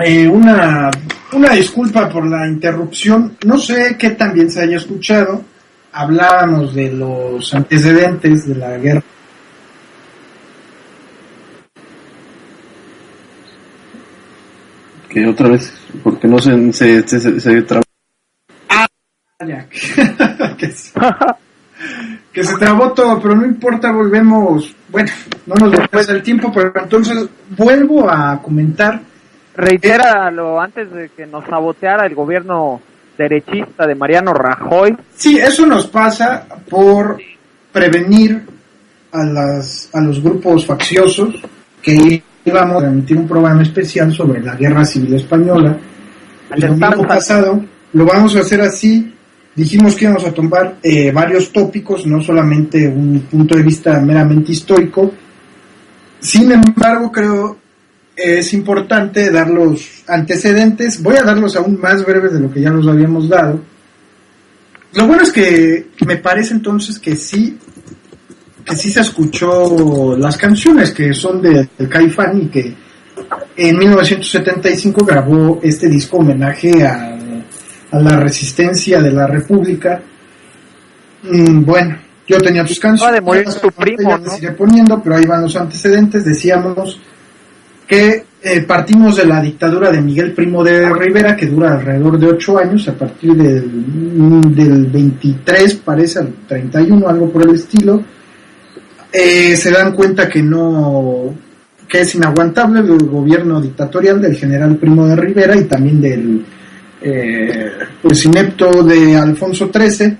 Una disculpa por la interrupción. No sé qué tan bien se haya escuchado. Hablábamos de los antecedentes de la guerra. Que otra vez, porque no se trabó. Ya. Que se trabó todo, pero no importa, volvemos. Bueno, no nos volvemos el tiempo, pero entonces vuelvo a comentar. Reitéralo antes de que nos saboteara el gobierno derechista de Mariano Rajoy. Sí, eso nos pasa por prevenir a los grupos facciosos que íbamos a emitir un programa especial sobre la Guerra Civil Española. El domingo pasado lo vamos a hacer así. Dijimos que íbamos a tomar varios tópicos, no solamente un punto de vista meramente histórico. Sin embargo, creo es importante dar los antecedentes. Voy a darlos aún más breves de lo que ya los habíamos dado. Lo bueno es que me parece entonces que sí se escuchó las canciones que son de Caifán, y que en 1975 grabó este disco homenaje a la resistencia de la República. Bueno, yo tenía tus canciones, de morir tu primo, ¿no? Sigue poniendo, pero ahí van los antecedentes. Decíamos que partimos de la dictadura de Miguel Primo de Rivera, que dura alrededor de 8 años, a partir del 23, parece, al 31, algo por el estilo. Se dan cuenta que es inaguantable el gobierno dictatorial del general Primo de Rivera y también del pues inepto de Alfonso XIII.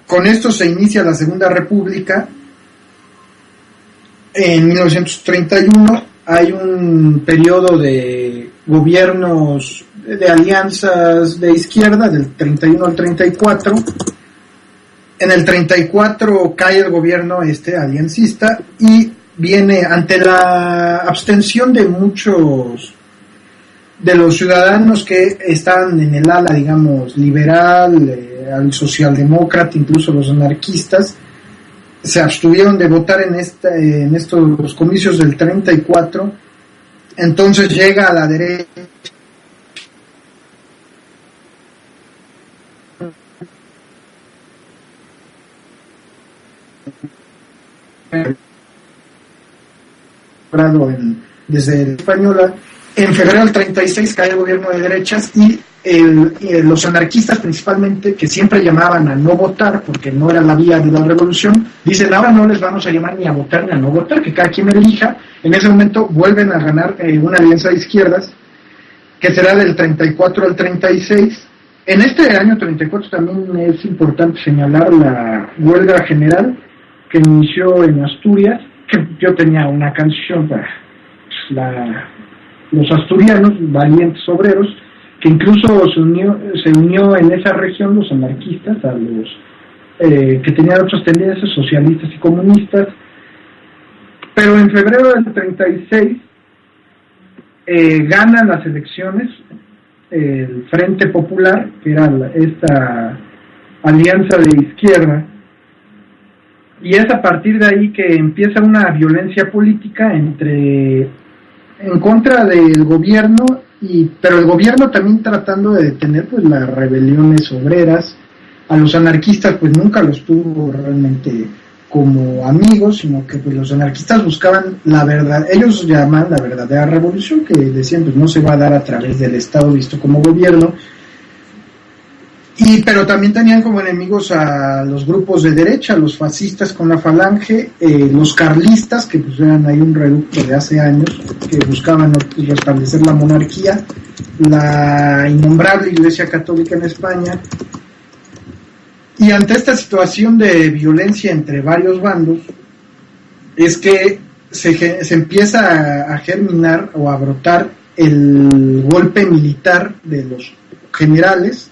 Con esto se inicia la Segunda República. En 1931 hay un periodo de gobiernos de alianzas de izquierda del 31 al 34. En el 34 cae el gobierno aliancista y viene, ante la abstención de muchos de los ciudadanos que estaban en el ala, digamos, liberal, al socialdemócrata, incluso los anarquistas, se abstuvieron de votar en estos comicios del 34. Entonces llega a la derecha desde la española. En febrero del 36 cae el gobierno de derechas y los anarquistas principalmente, que siempre llamaban a no votar porque no era la vía de la revolución, dicen ahora no les vamos a llamar ni a votar ni a no votar, que cada quien elija. En ese momento vuelven a ganar una alianza de izquierdas que será del 34 al 36. En este año 34 también es importante señalar la huelga general que inició en Asturias, que yo tenía una canción para los asturianos, valientes obreros, que incluso se unió en esa región los anarquistas, a los que tenían otras tendencias socialistas y comunistas. Pero en febrero del 36 ganan las elecciones el Frente Popular, que era esta alianza de izquierda, y es a partir de ahí que empieza una violencia política en contra del gobierno, pero el gobierno también tratando de detener pues las rebeliones obreras. A los anarquistas pues nunca los tuvo realmente como amigos, sino que pues los anarquistas buscaban la verdad, ellos llamaban la verdadera revolución, que decían pues no se va a dar a través del Estado visto como gobierno. Pero también tenían como enemigos a los grupos de derecha, los fascistas con la Falange, los carlistas, que pues eran ahí un reducto de hace años, que buscaban restablecer la monarquía, la innombrable Iglesia Católica en España. Y ante esta situación de violencia entre varios bandos, es que se empieza a germinar o a brotar el golpe militar de los generales.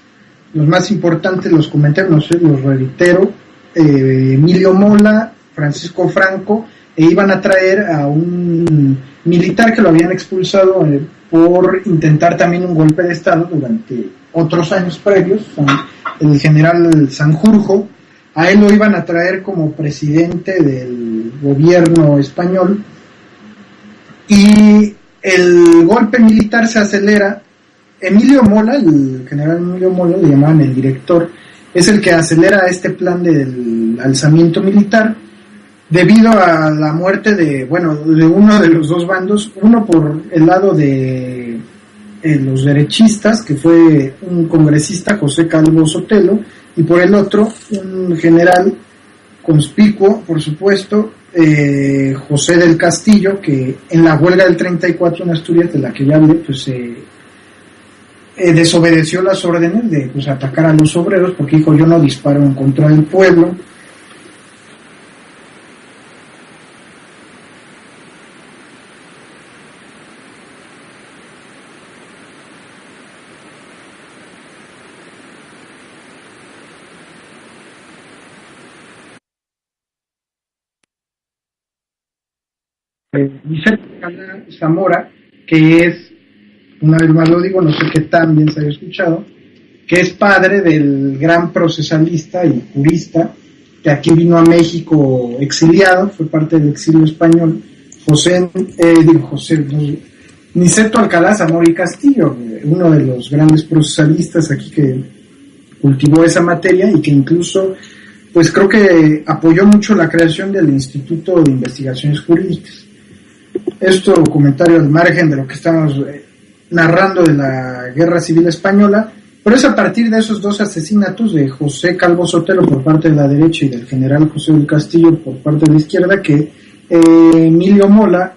Los más importantes los comenté, no sé, los reitero: Emilio Mola, Francisco Franco, e iban a traer a un militar que lo habían expulsado por intentar también un golpe de Estado durante otros años previos, el general Sanjurjo. A él lo iban a traer como presidente del gobierno español, y el golpe militar se acelera. Emilio Mola, el general Emilio Mola, le llamaban el director, es el que acelera este plan del alzamiento militar debido a la muerte de uno de los dos bandos, uno por el lado de los derechistas, que fue un congresista, José Calvo Sotelo, y por el otro, un general conspicuo, por supuesto, José del Castillo, que en la huelga del 34 en Asturias, de la que ya hablé, pues desobedeció las órdenes de atacar a los obreros, porque dijo: yo no disparo en contra del pueblo. Vicente Zamora, que es, una vez más lo digo, no sé qué tan bien se haya escuchado, que es padre del gran procesalista y jurista que aquí vino a México exiliado, fue parte del exilio español, Niceto Alcalá Zamora y Castillo, uno de los grandes procesalistas aquí que cultivó esa materia y que incluso, pues creo que apoyó mucho la creación del Instituto de Investigaciones Jurídicas. Esto comentario al margen de lo que estamos narrando de la Guerra Civil Española, pero es a partir de esos dos asesinatos de José Calvo Sotelo por parte de la derecha y del general José del Castillo por parte de la izquierda que Emilio Mola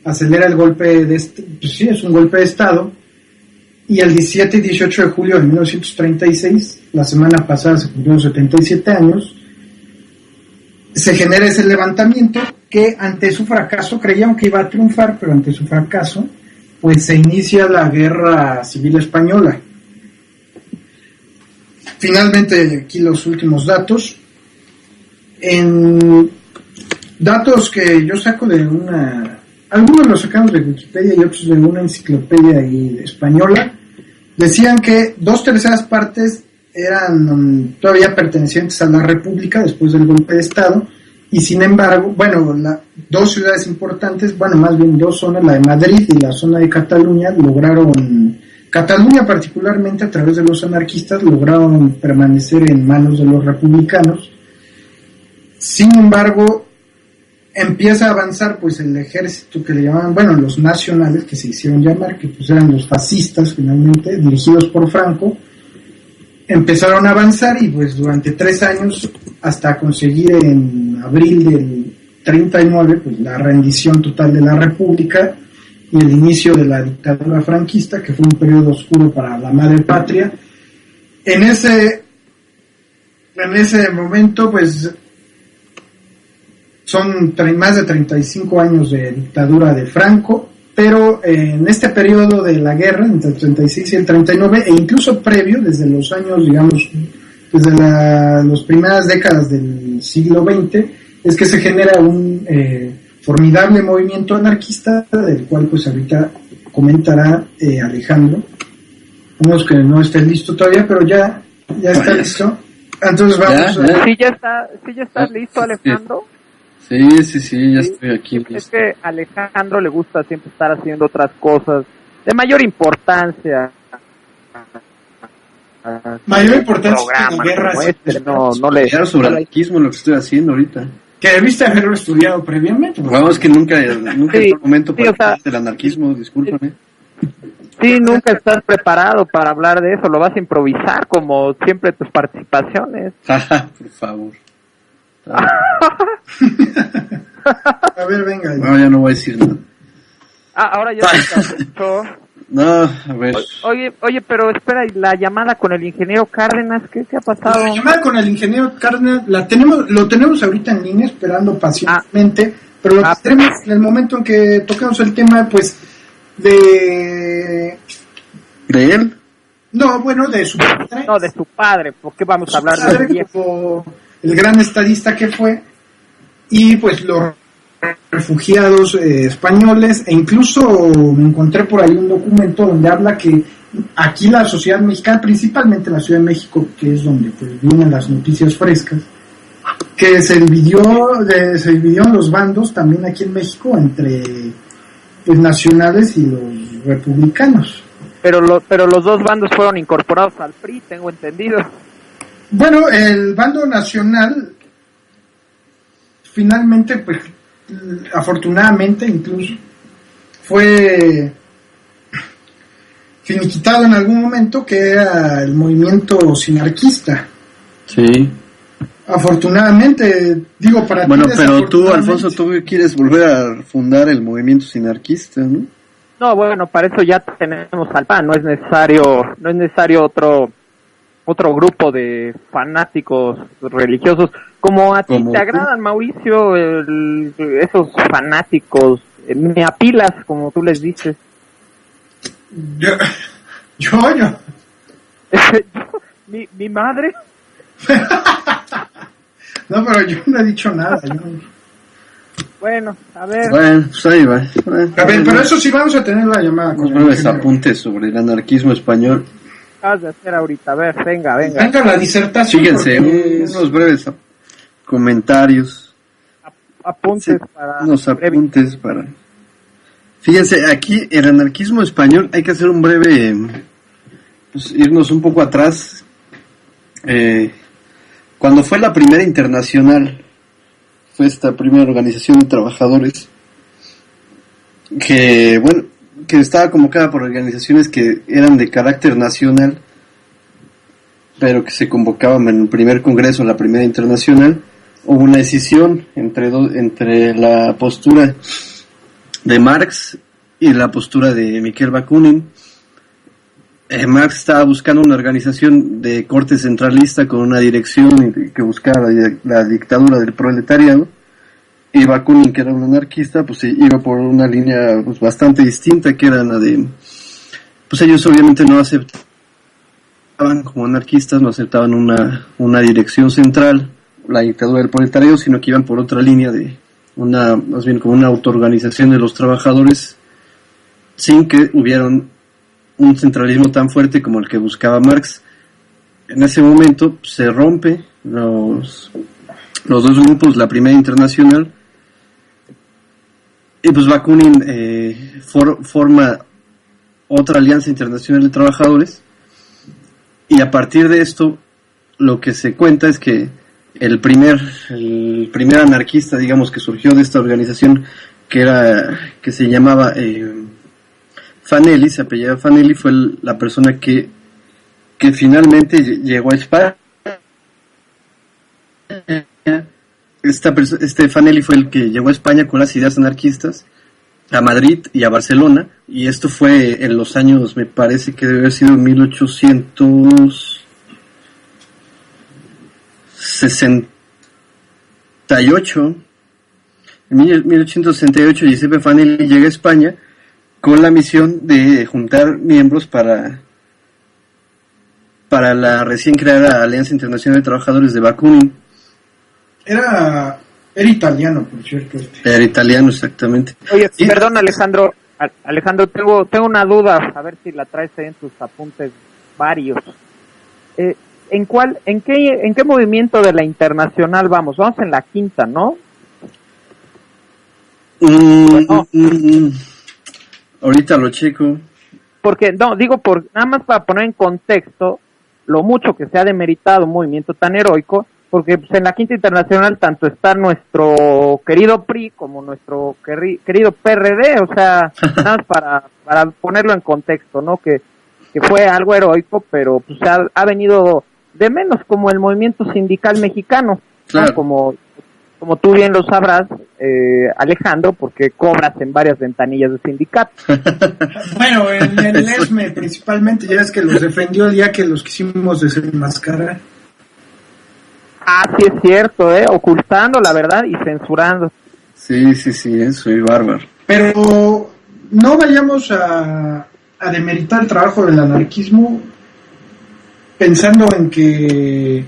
acelera el golpe de es un golpe de Estado, y el 17 y 18 de julio de 1936, la semana pasada se cumplieron 77 años, se genera ese levantamiento que ante su fracaso, creían que iba a triunfar, pero ante su fracaso, pues se inicia la Guerra Civil Española. Finalmente, aquí los últimos datos. En datos que yo saco de algunos los sacamos de Wikipedia y otros de una enciclopedia española, decían que 2/3 partes eran todavía pertenecientes a la República después del golpe de Estado, y sin embargo, dos ciudades importantes, más bien dos zonas, la de Madrid y la zona de Cataluña, Cataluña particularmente a través de los anarquistas, lograron permanecer en manos de los republicanos. Sin embargo, empieza a avanzar pues el ejército que le llamaban, los nacionales, que se hicieron llamar, que pues eran los fascistas finalmente, dirigidos por Franco. Empezaron a avanzar y pues durante 3 años, hasta conseguir en abril del 39 pues la rendición total de la República y el inicio de la dictadura franquista, que fue un periodo oscuro para la madre patria. En ese momento pues son más de 35 años de dictadura de Franco, pero en este periodo de la guerra, entre el 36 y el 39, e incluso previo, desde los años, desde las primeras décadas del siglo XX, es que se genera un formidable movimiento anarquista, del cual pues ahorita comentará Alejandro. Vamos que no esté listo todavía, pero ya está listo. Entonces vamos a... Sí, ya está listo, Alejandro. Sí, ya estoy aquí. Es que a Alejandro le gusta siempre estar haciendo otras cosas de mayor importancia. Mayor importancia que la guerra. No le sobre el anarquismo, lo que estoy haciendo ahorita. Que debiste haberlo estudiado previamente. Vamos, que nunca es el momento para hablar del anarquismo, discúlpame. Sí, nunca estás preparado para hablar de eso, lo vas a improvisar como siempre tus participaciones. Por favor. A ver, venga. No, ya no voy a decir nada. Ahora ya se escuchó. No, a ver. Oye, pero espera, ¿y la llamada con el ingeniero Cárdenas? ¿Qué ha pasado? La llamada con el ingeniero Cárdenas lo tenemos ahorita en línea, esperando pacientemente, pero lo tenemos en el momento en que tocamos el tema, pues, ¿de él? No, de su padre. No, de su padre, porque vamos a hablar de viejo, el gran estadista que fue, y pues los refugiados españoles, e incluso me encontré por ahí un documento donde habla que aquí la sociedad mexicana, principalmente la Ciudad de México, que es donde pues vienen las noticias frescas, que se dividió en los bandos también aquí en México entre nacionales y los republicanos. Pero los dos bandos fueron incorporados al PRI, tengo entendido. Bueno, el bando nacional finalmente, pues, afortunadamente incluso, fue finiquitado en algún momento, que era el movimiento sinarquista. Sí. Afortunadamente, digo, para bueno, ti. Bueno, pero tú, Alfonso, tú quieres volver a fundar el movimiento sinarquista, ¿no? No, bueno, para eso ya tenemos al PAN, no es necesario otro grupo de fanáticos religiosos. Como a ti te agradan, Mauricio, esos fanáticos, me apilas, como tú les dices. Yo. mi madre. No, pero yo no he dicho nada. Bueno, a ver. Bueno, pues ahí va. A ver, pero eso sí, vamos a tener la llamada. Unos breves apuntes sobre el anarquismo español. Has de hacer ahorita, a ver, venga. Venga la disertación. Fíjense, unos breves comentarios. Apuntes para... Fíjense, aquí el anarquismo español, hay que hacer un breve... pues, irnos un poco atrás. Cuando fue la primera internacional, fue esta primera organización de trabajadores que estaba convocada por organizaciones que eran de carácter nacional, pero que se convocaban en el primer congreso, la primera internacional. Hubo una decisión entre la postura de Marx y la postura de Mikhail Bakunin. Marx estaba buscando una organización de corte centralista con una dirección que buscaba la dictadura del proletariado, y Bakunin, que era un anarquista, pues iba por una línea pues bastante distinta, que era la de, pues ellos obviamente no aceptaban, como anarquistas, no aceptaban una dirección central, la dictadura del proletariado, sino que iban por otra línea de más bien como una autoorganización de los trabajadores, sin que hubiera un centralismo tan fuerte como el que buscaba Marx. En ese momento se rompe los dos grupos, la primera internacional, y pues Bakunin forma otra alianza internacional de trabajadores, y a partir de esto lo que se cuenta es que el primer anarquista, digamos, que surgió de esta organización, que se llamaba Fanelli, se apellidaba Fanelli, fue la persona que finalmente llegó a España. Este Fanelli fue el que llegó a España con las ideas anarquistas, a Madrid y a Barcelona, y esto fue en los años, me parece que debe haber sido 1868. En 1868 Giuseppe Fanelli llega a España con la misión de juntar miembros para la recién creada Alianza Internacional de Trabajadores de Bakunin. Era italiano, por cierto. Era italiano, exactamente. Oye, perdón, Alejandro, tengo una duda, a ver si la traes ahí en tus apuntes varios. ¿En qué movimiento de la internacional vamos? Vamos en la quinta, ¿no? Ahorita lo checo. Porque, no, digo, nada más para poner en contexto lo mucho que se ha demeritado un movimiento tan heroico, porque pues, en la quinta internacional tanto está nuestro querido PRI como nuestro querido PRD, o sea, nada más para ponerlo en contexto, ¿no? Que fue algo heroico, pero pues ha venido de menos, como el movimiento sindical mexicano, claro, ¿no? Como tú bien lo sabrás, Alejandro, porque cobras en varias ventanillas de sindicato. Bueno, en el ESME principalmente, ya es que los defendió el día que los quisimos desenmascarar. Ah, sí es cierto, ocultando la verdad y censurando. Sí, soy bárbaro. Pero no vayamos a demeritar el trabajo del anarquismo pensando en que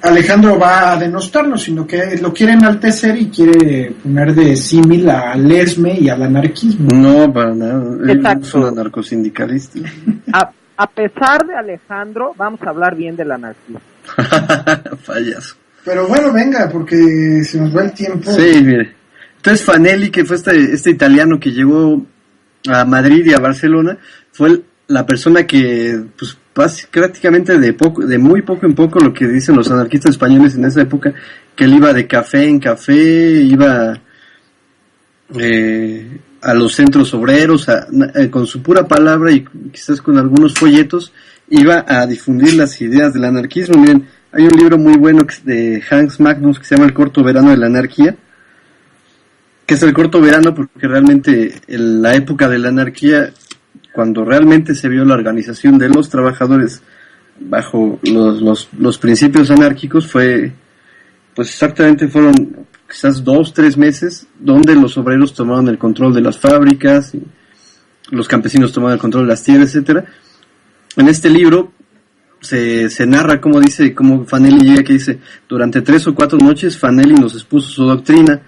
Alejandro va a denostarlo, sino que lo quiere enaltecer y quiere poner de símil al ESME y al anarquismo. No, para nada. Exacto. Es un anarcosindicalista. A pesar de Alejandro, vamos a hablar bien del anarquismo. Payaso. Pero bueno, venga, porque se nos va el tiempo. Sí, mire. Entonces Fanelli, que fue este italiano que llegó a Madrid y a Barcelona, fue la persona que, pues, prácticamente de muy poco en poco, lo que dicen los anarquistas españoles en esa época, que él iba de café en café, iba a los centros obreros, con su pura palabra y quizás con algunos folletos, iba a difundir las ideas del anarquismo. Miren, hay un libro muy bueno de Hans Magnus que se llama El corto verano de la anarquía, que es el corto verano porque realmente en la época de la anarquía, cuando realmente se vio la organización de los trabajadores bajo los principios anárquicos, fue, pues exactamente fueron quizás 2-3 meses donde los obreros tomaron el control de las fábricas, y los campesinos tomaron el control de las tierras, etcétera. En este libro se narra cómo Fanelli llega, que dice: durante 3 o 4 noches Fanelli nos expuso su doctrina,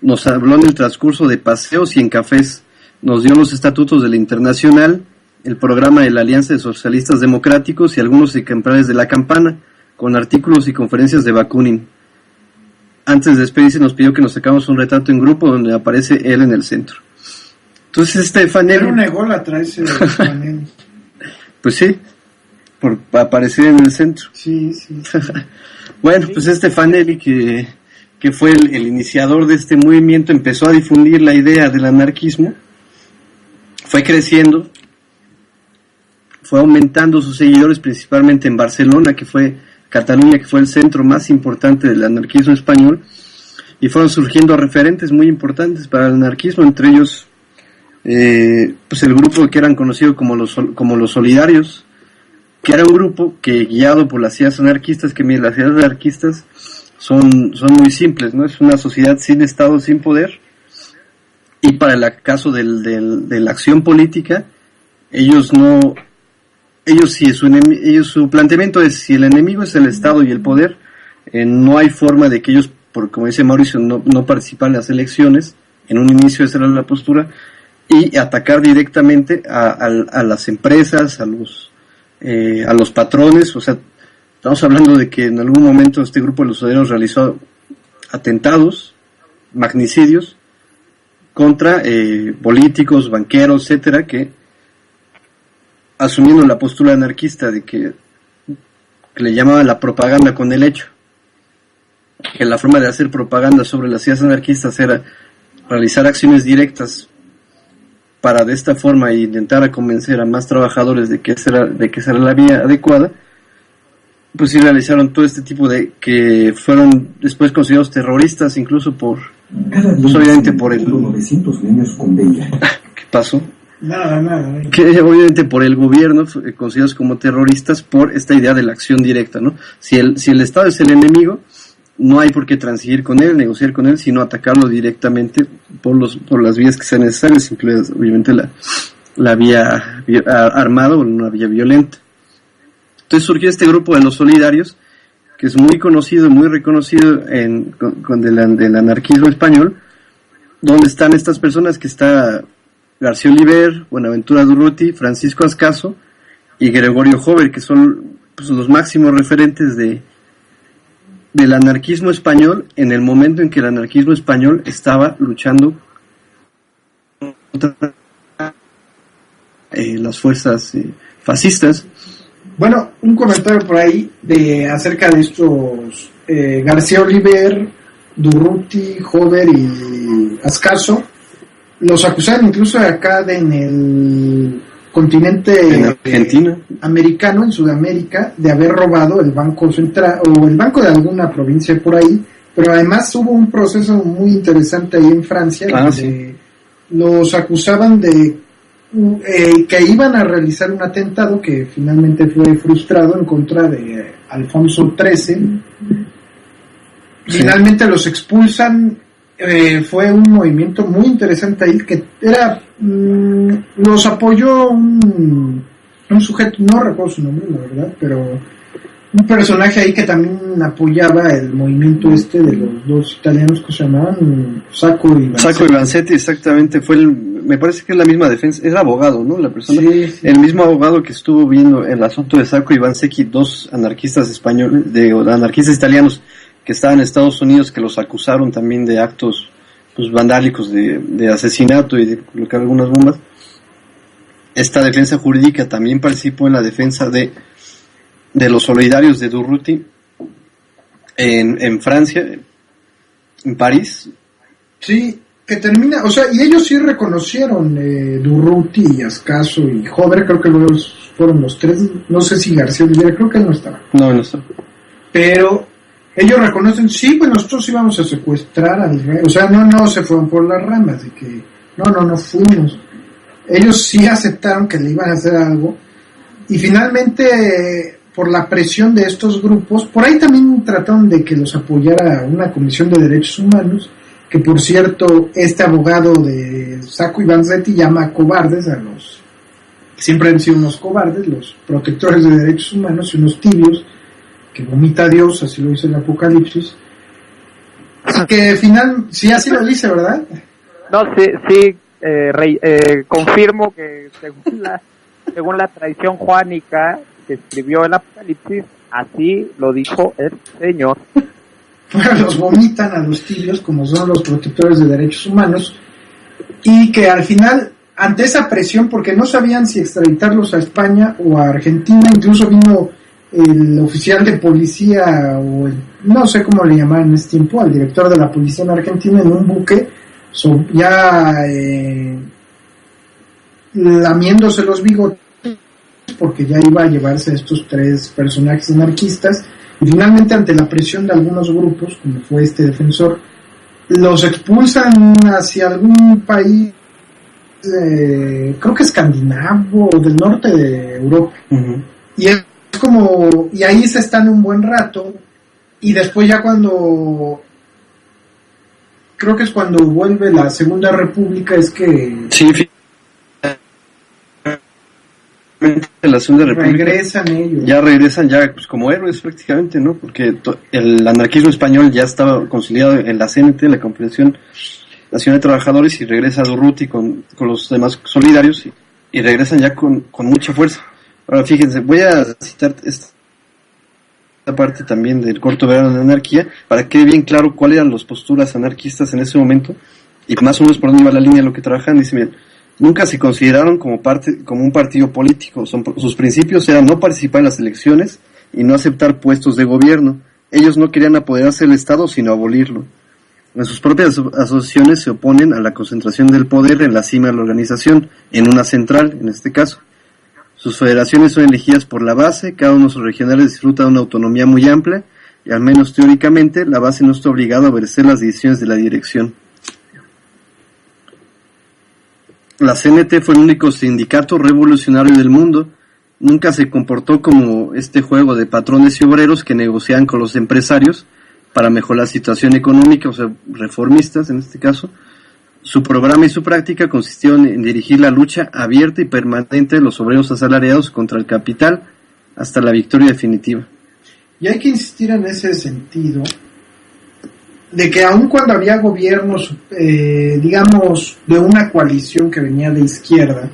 nos habló en el transcurso de paseos y en cafés, nos dio los estatutos de la Internacional, el programa de la Alianza de Socialistas Democráticos y algunos ejemplares de La Campana, con artículos y conferencias de Bakunin. Antes de despedirse nos pidió que nos sacamos un retrato en grupo donde aparece él en el centro. Entonces Fanelli... Era un ególatra ese Fanelli. Pues sí, por aparecer en el centro. Sí. Bueno, pues Fanelli, que fue el iniciador de este movimiento, empezó a difundir la idea del anarquismo, fue creciendo, fue aumentando sus seguidores, principalmente en Barcelona, Cataluña, que fue el centro más importante del anarquismo español, y fueron surgiendo referentes muy importantes para el anarquismo, entre ellos pues el grupo que eran conocidos como los Solidarios, que era un grupo que, guiado por las ideas anarquistas, que las ideas anarquistas son muy simples, ¿no? Es una sociedad sin Estado, sin poder, y para el caso de la acción política, su planteamiento es: si el enemigo es el Estado y el poder, no hay forma de que ellos, como dice Mauricio, no participan en las elecciones. En un inicio esa era la postura, y atacar directamente a las empresas, a los patrones. O sea, estamos hablando de que en algún momento este grupo de los Solidarios realizó atentados, magnicidios contra políticos, banqueros, etcétera, que, asumiendo la postura anarquista de que le llamaban la propaganda con el hecho, que la forma de hacer propaganda sobre las ideas anarquistas era realizar acciones directas para de esta forma intentar convencer a más trabajadores de que esa era la vía adecuada, pues sí realizaron todo este tipo que fueron después considerados terroristas, incluso pues obviamente por el... 900 niños con VIH. ¿Qué pasó? Nada. Que obviamente por el gobierno considerados como terroristas por esta idea de la acción directa, ¿no? Si el Estado es el enemigo, no hay por qué transigir con él, negociar con él, sino atacarlo directamente por las vías que sean necesarias, incluida obviamente la vía armada o una vía violenta. Entonces surgió este grupo de los Solidarios, que es muy conocido, muy reconocido del anarquismo español, donde están estas personas, que está García Oliver, Buenaventura Durruti, Francisco Ascaso y Gregorio Jover, que son, pues, los máximos referentes del anarquismo español en el momento en que el anarquismo español estaba luchando contra las fuerzas fascistas. Bueno, un comentario por ahí acerca de estos García Oliver, Durruti, Jover y Ascaso. Los acusaron incluso acá en el continente en Argentina, americano, en Sudamérica, de haber robado el Banco Central o el banco de alguna provincia por ahí. Pero además hubo un proceso muy interesante ahí en Francia, donde sí, los acusaban de que iban a realizar un atentado que finalmente fue frustrado en contra de Alfonso XIII. Finalmente los expulsan. Fue un movimiento muy interesante ahí, que era los apoyó un sujeto, no recuerdo su nombre, la verdad, pero un personaje ahí que también apoyaba el movimiento de los dos italianos que se llamaban Sacco y Vanzetti, exactamente. Me parece que es la misma defensa, era abogado, ¿no? La persona, sí. El mismo abogado que estuvo viendo el asunto de Sacco y Vanzetti, dos anarquistas españoles, anarquistas italianos que estaban en Estados Unidos, que los acusaron también de actos pues, vandálicos de asesinato y de colocar algunas bombas. Esta defensa jurídica también participó en la defensa de los solidarios de Durruti en Francia, en París. Sí, que termina, o sea, y ellos sí reconocieron Durruti y Ascaso y Jover, creo que los fueron los tres, no sé si García Oliveira, creo que él no estaba. No estaba. Pero ellos reconocen, sí, pues nosotros íbamos a secuestrar al rey, o sea, no se fueron por las ramas, de que no fuimos. Ellos sí aceptaron que le iban a hacer algo, y finalmente, por la presión de estos grupos, por ahí también trataron de que los apoyara una comisión de derechos humanos, que por cierto, este abogado de Sacco y Vanzetti llama cobardes a los, siempre han sido unos cobardes, los protectores de derechos humanos y unos tibios, que vomita a Dios, así lo dice el Apocalipsis, y que final, sí así lo dice, ¿verdad? No, sí, confirmo que según la tradición juánica que escribió el Apocalipsis, así lo dijo el Señor. Los vomitan a los tibios, como son los protectores de derechos humanos, y que al final, ante esa presión, porque no sabían si extraditarlos a España o a Argentina, incluso vino el oficial de policía, o no sé cómo le llamaban en ese tiempo, al director de la policía en Argentina, en un buque, lamiéndose los bigotes, porque ya iba a llevarse a estos tres personajes anarquistas, y finalmente ante la presión de algunos grupos, como fue este defensor, los expulsan hacia algún país, creo que escandinavo, o del norte de Europa. Uh-huh. Y es como, y ahí se están un buen rato, y después ya creo que es cuando vuelve la Segunda República, es que... Sí, la Segunda República regresan ellos. Ya regresan pues como héroes prácticamente, ¿no? Porque el anarquismo español ya estaba conciliado en la CNT, la Confederación Nacional de Trabajadores, y regresa Durruti con los demás solidarios y regresan ya con mucha fuerza. Ahora fíjense, voy a citar esta parte también del corto verano de la anarquía para que quede bien claro cuáles eran las posturas anarquistas en ese momento y más o menos por dónde iba la línea de lo que trabajan. Dice, miren, nunca se consideraron como un partido político. Sus principios eran no participar en las elecciones y no aceptar puestos de gobierno. Ellos no querían apoderarse del Estado, sino abolirlo. En sus propias asociaciones se oponen a la concentración del poder en la cima de la organización, en una central, en este caso. Sus federaciones son elegidas por la base, cada uno de sus regionales disfruta de una autonomía muy amplia, y al menos teóricamente, la base no está obligada a obedecer las decisiones de la dirección. La CNT fue el único sindicato revolucionario del mundo. Nunca se comportó como este juego de patrones y obreros que negociaban con los empresarios para mejorar la situación económica, o sea, reformistas en este caso. Su programa y su práctica consistieron en dirigir la lucha abierta y permanente de los obreros asalariados contra el capital hasta la victoria definitiva. Y hay que insistir en ese sentido, de que aun cuando había gobiernos, digamos, de una coalición que venía de izquierda,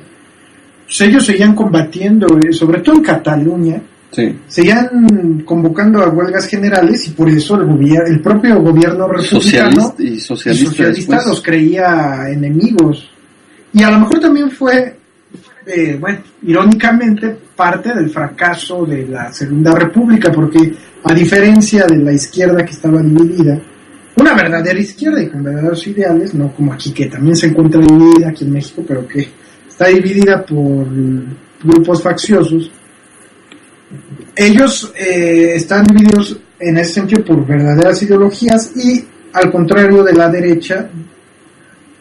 pues ellos seguían combatiendo, sobre todo en Cataluña, sí, seguían convocando a huelgas generales, y por eso el propio gobierno republicano y socialista los creía enemigos. Y a lo mejor también fue, irónicamente, parte del fracaso de la Segunda República, porque a diferencia de la izquierda que estaba dividida, una verdadera izquierda y con verdaderos ideales, no como aquí, que también se encuentra dividida aquí en México, pero que está dividida por grupos facciosos. Ellos están divididos en ese sentido por verdaderas ideologías, y al contrario de la derecha,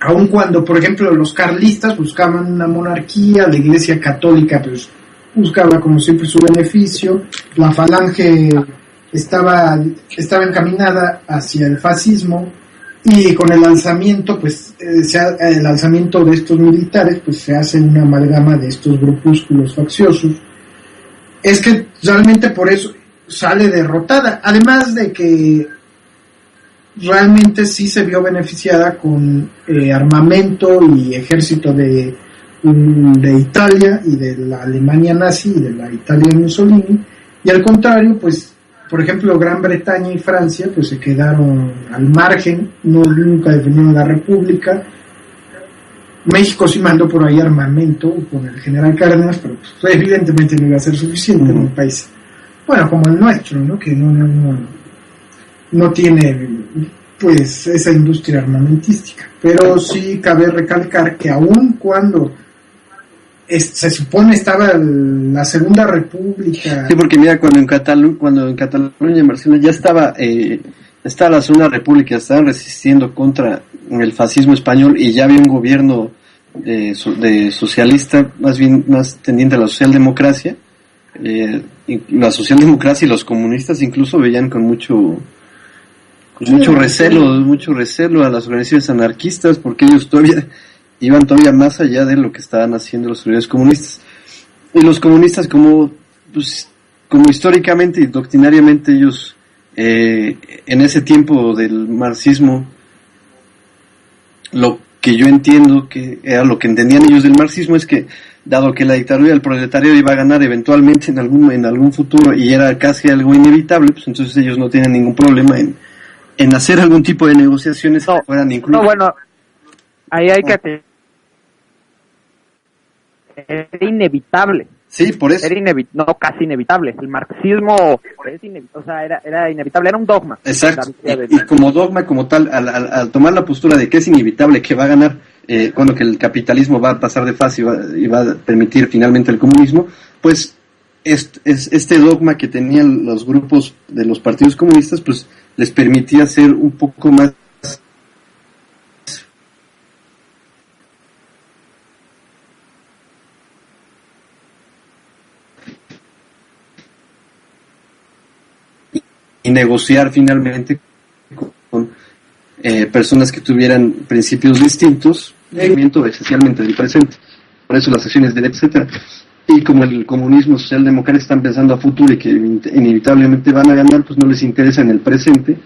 aun cuando, por ejemplo, los carlistas buscaban una monarquía, la Iglesia Católica pues buscaba como siempre su beneficio, la Falange estaba encaminada hacia el fascismo, y con el alzamiento el alzamiento de estos militares pues se hace una amalgama de estos grupúsculos facciosos. Es que realmente por eso sale derrotada, además de que realmente sí se vio beneficiada con armamento y ejército de Italia y de la Alemania nazi y de la Italia de Mussolini, y al contrario pues por ejemplo, Gran Bretaña y Francia pues se quedaron al margen, nunca defendieron la república. México sí mandó por ahí armamento con el general Cárdenas, pero pues, evidentemente no iba a ser suficiente en un país, bueno, como el nuestro, ¿no? Que no tiene pues esa industria armamentística. Pero sí cabe recalcar que aun cuando se supone estaba la Segunda República. Sí, porque mira, cuando en Cataluña en Barcelona ya estaba la Segunda República, estaban resistiendo contra el fascismo español y ya había un gobierno de socialista, más tendiente a la socialdemocracia. Y la socialdemocracia y los comunistas incluso veían con mucho recelo a las organizaciones anarquistas, porque ellos iban todavía más allá de lo que estaban haciendo los organizaciones comunistas. Y los comunistas, como históricamente y doctrinariamente ellos, en ese tiempo del marxismo, lo que yo entiendo que era lo que entendían ellos del marxismo es que, dado que la dictadura del proletariado iba a ganar eventualmente en algún futuro y era casi algo inevitable, pues entonces ellos no tienen ningún problema en hacer algún tipo de negociaciones que fueran incluso. No, bueno, ahí hay que... Era inevitable. Sí, por eso. Casi inevitable. El marxismo es inevitable, o sea, era inevitable, era un dogma. Exacto. Y como dogma, como tal, al tomar la postura de que es inevitable, que va a ganar, que el capitalismo va a pasar de fase y va a permitir finalmente el comunismo, pues este dogma que tenían los grupos de los partidos comunistas, pues les permitía ser un poco más y negociar finalmente con personas que tuvieran principios distintos, movimiento esencialmente del presente. Por eso las acciones del etcétera. Y como el comunismo socialdemócrata están pensando a futuro y que inevitablemente van a ganar, pues no les interesa en el presente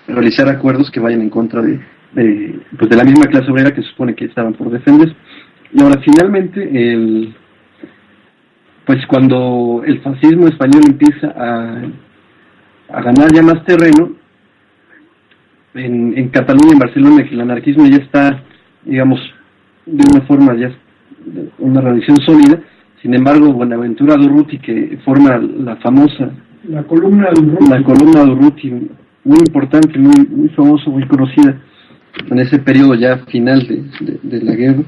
realizar acuerdos que vayan en contra de la misma clase obrera que se supone que estaban por defender. Y ahora finalmente pues cuando el fascismo español empieza a ganar ya más terreno en Cataluña, en Barcelona, que el anarquismo ya está, digamos, de una forma ya una religión sólida. Sin embargo, Buenaventura Durruti, que forma la columna Durruti, muy importante, muy famosa, muy conocida en ese periodo ya final de la guerra,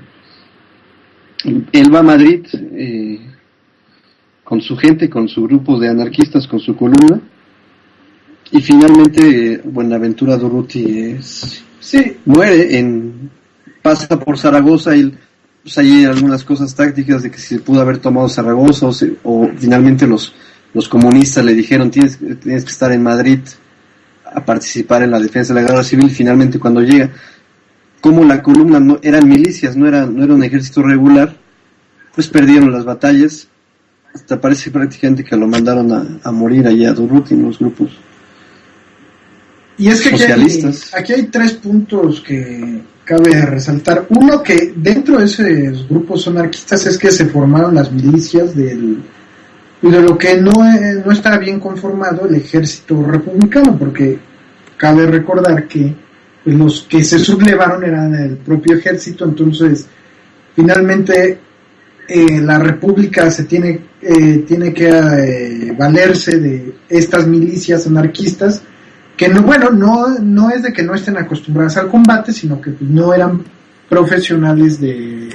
él va a Madrid con su gente, con su grupo de anarquistas, con su columna, y finalmente Buenaventura Durruti muere, pasa por Zaragoza, y pues hay algunas cosas tácticas de que si se pudo haber tomado Zaragoza o finalmente los comunistas le dijeron tienes que estar en Madrid a participar en la defensa de la guerra civil. Y finalmente cuando llega, como la columna no eran milicias, no era un ejército regular, pues perdieron las batallas. Hasta parece prácticamente que lo mandaron a morir allá a Durruti en los grupos. Y es que socialistas. Aquí hay 3 puntos que cabe resaltar. Uno, que dentro de esos grupos anarquistas es que se formaron las milicias de lo que no está bien conformado el ejército republicano, porque cabe recordar que pues, los que se sublevaron eran el propio ejército. Entonces finalmente la república se tiene que valerse de estas milicias anarquistas que no es de que no estén acostumbradas al combate, sino que no eran profesionales de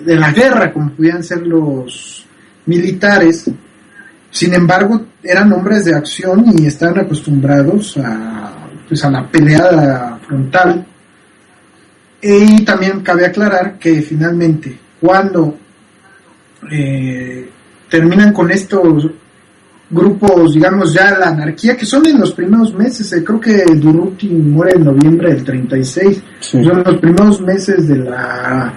la guerra como podían ser los militares. Sin embargo, eran hombres de acción y estaban acostumbrados a la pelea frontal. Y también cabe aclarar que finalmente cuando terminan con estos grupos, digamos ya la anarquía, que son en los primeros meses, creo que Durruti muere en noviembre del 36, sí. Son los primeros meses de la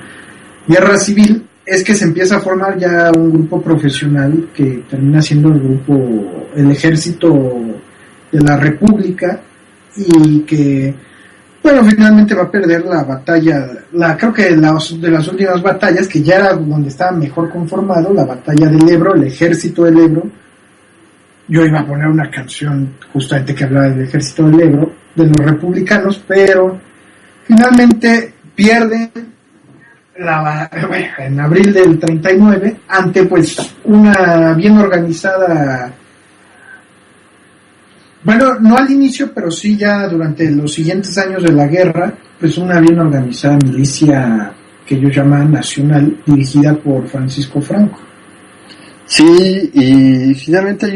guerra civil, es que se empieza a formar ya un grupo profesional que termina siendo el ejército de la república, y que Bueno, finalmente va a perder la batalla, creo que de las últimas batallas, que ya era donde estaba mejor conformado, la batalla del Ebro, el ejército del Ebro. Yo iba a poner una canción justamente que hablaba del ejército del Ebro, de los republicanos, pero finalmente pierde en abril del 39 ante pues una bien organizada, bueno, no al inicio, pero sí ya durante los siguientes años de la guerra, pues una bien organizada milicia que ellos llaman nacional, dirigida por Francisco Franco. Sí, y finalmente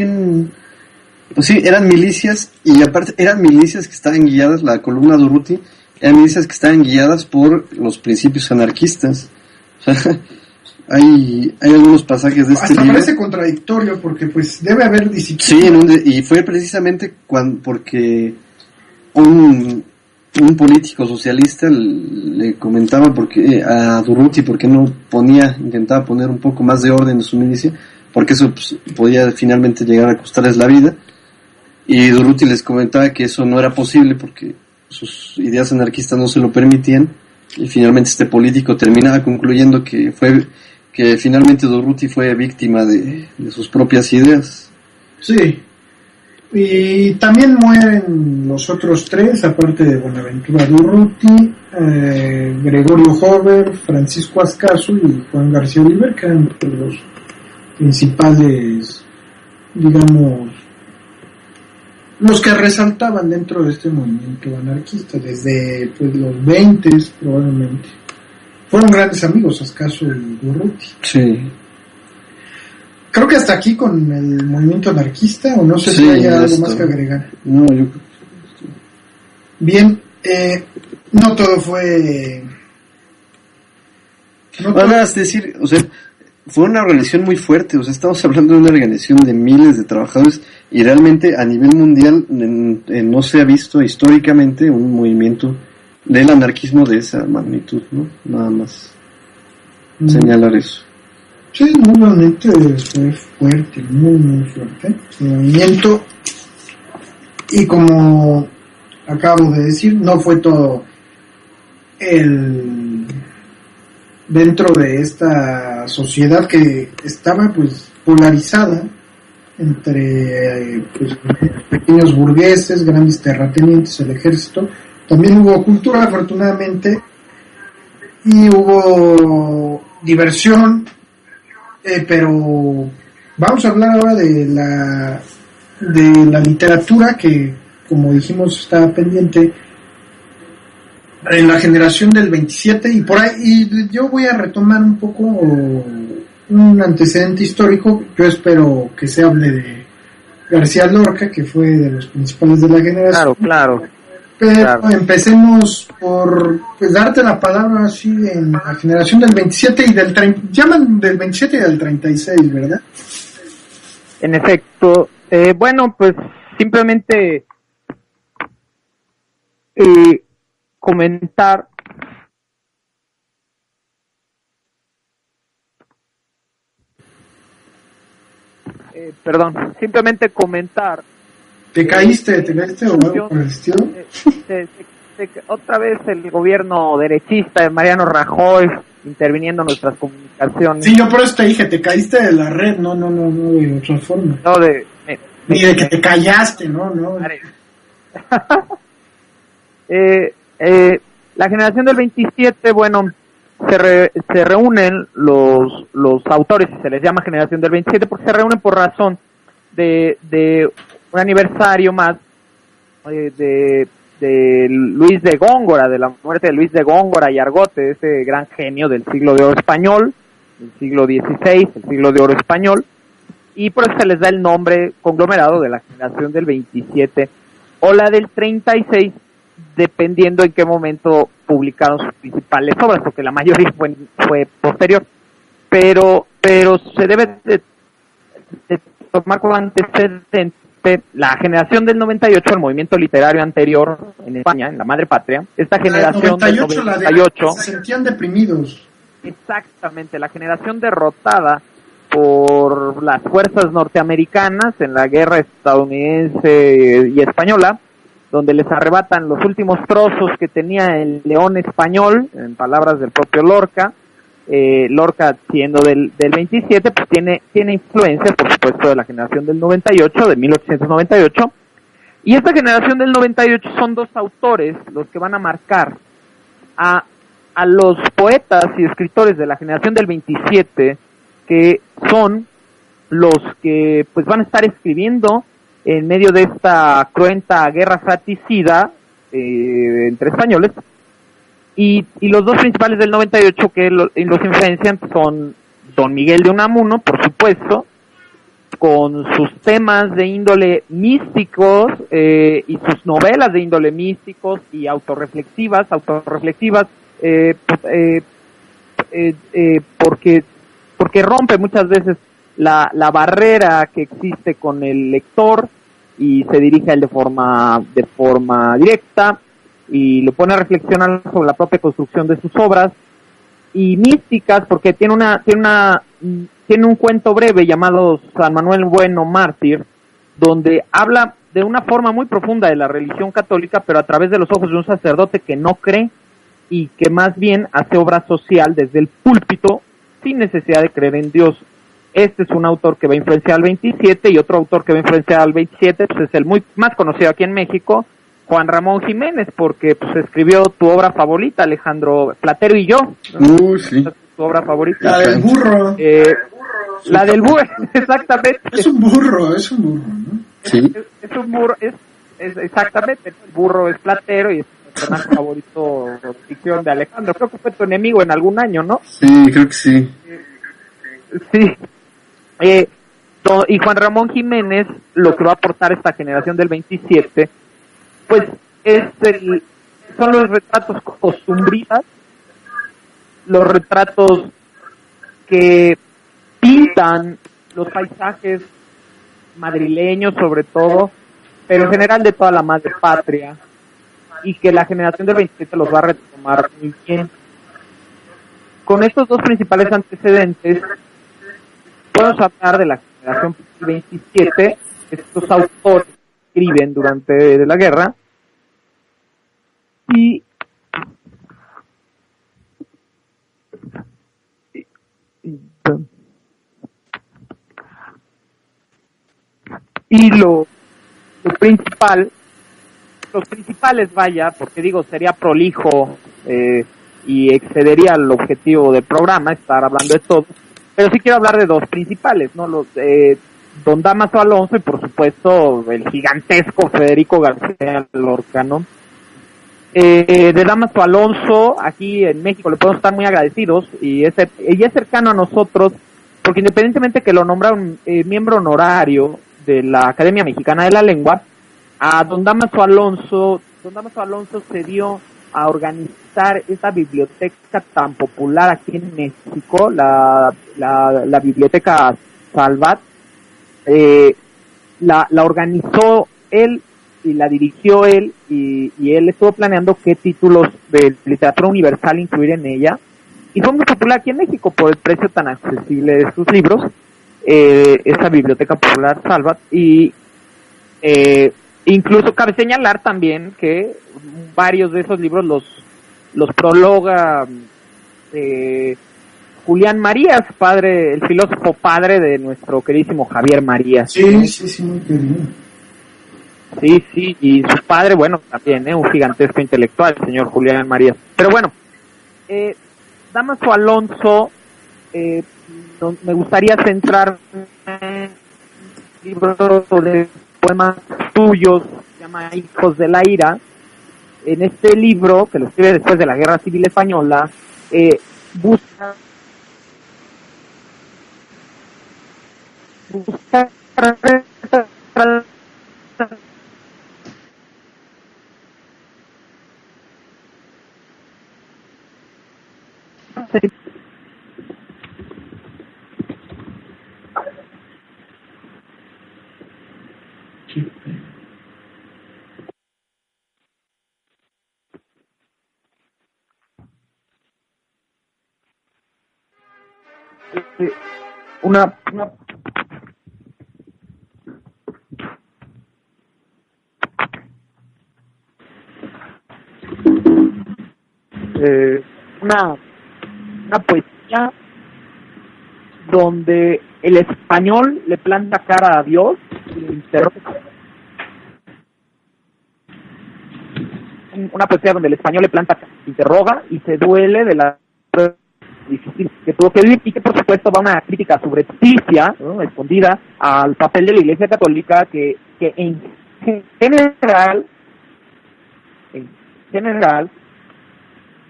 pues sí, eran milicias, y aparte eran milicias que estaban guiadas, la columna Durruti, eran milicias que estaban guiadas por los principios anarquistas. O sea, hay algunos pasajes de este Hasta libro. parece contradictorio, porque pues debe haber disciplina. Sí, y fue precisamente porque un político socialista le comentaba a Durruti por qué no intentaba poner un poco más de orden en su milicia, porque eso pues, podía finalmente llegar a costarles la vida, y Durruti les comentaba que eso no era posible porque sus ideas anarquistas no se lo permitían, y finalmente este político terminaba concluyendo que finalmente Durruti fue víctima de sus propias ideas. Sí, y también mueren los otros tres, aparte de Buenaventura Durruti, Gregorio Hover, Francisco Ascaso y Juan García Oliver, que eran los principales, digamos, los que resaltaban dentro de este movimiento anarquista desde pues, los 20 probablemente. Fueron grandes amigos, Ascaso y Durruti. Sí. Creo que hasta aquí con el movimiento anarquista, o no sé si hay algo más que agregar. No, yo... Bien, no todo fue... Es decir, o sea, fue una organización muy fuerte, o sea, estamos hablando de una organización de miles de trabajadores, y realmente a nivel mundial no se ha visto históricamente un movimiento del anarquismo de esa magnitud, ¿no? Nada más señalar eso. Sí, nuevamente fue fuerte, muy fuerte el movimiento, y como acabo de decir, no fue todo dentro de esta sociedad que estaba pues polarizada entre pues, pequeños burgueses, grandes terratenientes, el ejército. También hubo cultura, afortunadamente, y hubo diversión, pero vamos a hablar ahora de la literatura que, como dijimos, estaba pendiente en la generación del 27, y por ahí, y yo voy a retomar un poco un antecedente histórico. Yo espero que se hable de García Lorca, que fue de los principales de la generación. Claro. Pero empecemos por pues, darte la palabra así en la generación del 27 y del 30, llaman del 27 y del 36, ¿verdad? En efecto, bueno, pues simplemente comentar simplemente comentar. ¿Te caíste o algo por el estilo? Otra vez el gobierno derechista de Mariano Rajoy interviniendo en nuestras comunicaciones. Sí, yo por eso te dije, te caíste de la red, no, de otra forma. No, ni de que te callaste, no. La generación del 27, bueno, se reúnen los autores, y se les llama generación del 27 porque se reúnen por razón de un aniversario más de Luis de Góngora, de la muerte de Luis de Góngora y Argote, ese gran genio del siglo de oro español, del siglo XVI, el siglo de oro español, y por eso se les da el nombre conglomerado de la generación del 27 o la del 36, dependiendo en qué momento publicaron sus principales obras, porque la mayoría fue posterior, pero se debe de tomar como antecedente la generación del 98, el movimiento literario anterior en España, en la madre patria. Esta generación del 98 se sentían deprimidos. Exactamente, la generación derrotada por las fuerzas norteamericanas en la guerra estadounidense y española, donde les arrebatan los últimos trozos que tenía el león español, en palabras del propio Lorca. Lorca, siendo del 27, pues tiene influencia, por supuesto, de la generación del 98, de 1898, y esta generación del 98 son dos autores los que van a marcar a los poetas y escritores de la generación del 27, que son los que pues van a estar escribiendo en medio de esta cruenta guerra fratricida entre españoles, y los dos principales del 98 que los influencian son Don Miguel de Unamuno, por supuesto, con sus temas de índole místicos y sus novelas de índole místicos y autorreflexivas, porque rompe muchas veces la barrera que existe con el lector y se dirige a él de forma directa y lo pone a reflexionar sobre la propia construcción de sus obras, y místicas porque tiene un cuento breve llamado San Manuel Bueno Mártir, donde habla de una forma muy profunda de la religión católica, pero a través de los ojos de un sacerdote que no cree y que más bien hace obra social desde el púlpito sin necesidad de creer en Dios. Este es un autor que va a influenciar al 27, y otro autor que va a influenciar al 27 pues es el muy más conocido aquí en México, Juan Ramón Jiménez, porque pues escribió tu obra favorita, Alejandro, Platero y yo. Sí. Tu obra favorita. La del burro. La del burro, exactamente. Es un burro, ¿no? Sí. Es un burro, es exactamente, el burro es Platero y es el personaje favorito de ficción de Alejandro. Creo que fue tu enemigo en algún año, ¿no? Sí, creo que sí. Sí. Y Juan Ramón Jiménez, lo que va a aportar esta generación del 27, pues son los retratos costumbristas, los retratos que pintan los paisajes madrileños sobre todo, pero en general de toda la madre patria, y que la generación del 27 los va a retomar muy bien. Con estos dos principales antecedentes, podemos hablar de la generación 27, estos autores que escriben durante la guerra, y lo principal, los principales, vaya, porque digo, sería prolijo y excedería el objetivo del programa estar hablando de todo, pero sí quiero hablar de dos principales, ¿no? Los Don Dámaso Alonso y por supuesto el gigantesco Federico García Lorca, ¿no? De Dámaso Alonso, aquí en México le podemos estar muy agradecidos, y es cercano a nosotros, porque independientemente que lo nombraron miembro honorario de la Academia Mexicana de la Lengua, a Don Dámaso Alonso se dio a organizar esta biblioteca tan popular aquí en México, la Biblioteca Salvat. La organizó él y la dirigió él, y él estuvo planeando qué títulos de literatura universal incluir en ella, y fue muy popular aquí en México por el precio tan accesible de sus libros, esa Biblioteca Popular Salvat. Y incluso cabe señalar también que varios de esos libros los prologa Julián Marías, el filósofo padre de nuestro queridísimo Javier Marías. Sí, muy querido. Sí, y su padre, bueno, también, un gigantesco intelectual, el señor Julián Marías. Pero bueno, Dámaso Alonso, me gustaría centrarme en un libro de poemas tuyos, se llama Hijos de la Ira. En este libro, que lo escribe después de la Guerra Civil Española, busca una una poesía donde el español le planta cara a Dios y le interroga. Una poesía donde el español le planta, interroga y se duele de la difícil que tuvo que vivir, y que por supuesto va una crítica subrepticia, ¿no?, escondida al papel de la Iglesia Católica, que en general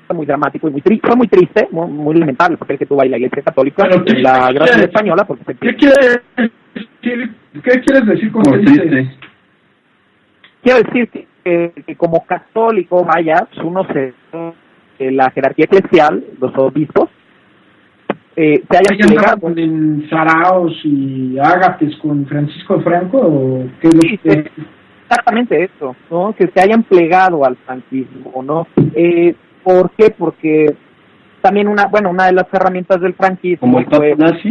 fue muy dramático y fue muy triste, muy lamentable el papel que tuvo ahí la Iglesia Católica en la Guerra Española. Porque ¿Qué quieres decir con triste? Quiero decir que como católico, vaya, uno la jerarquía eclesial, los obispos, se hayan plegado con Saraos y Ágates con Francisco Franco, ¿o qué es lo que... Exactamente eso, ¿no? Que se hayan plegado al franquismo, ¿no? ¿Por qué? Porque también una de las herramientas del franquismo como el papa nazi.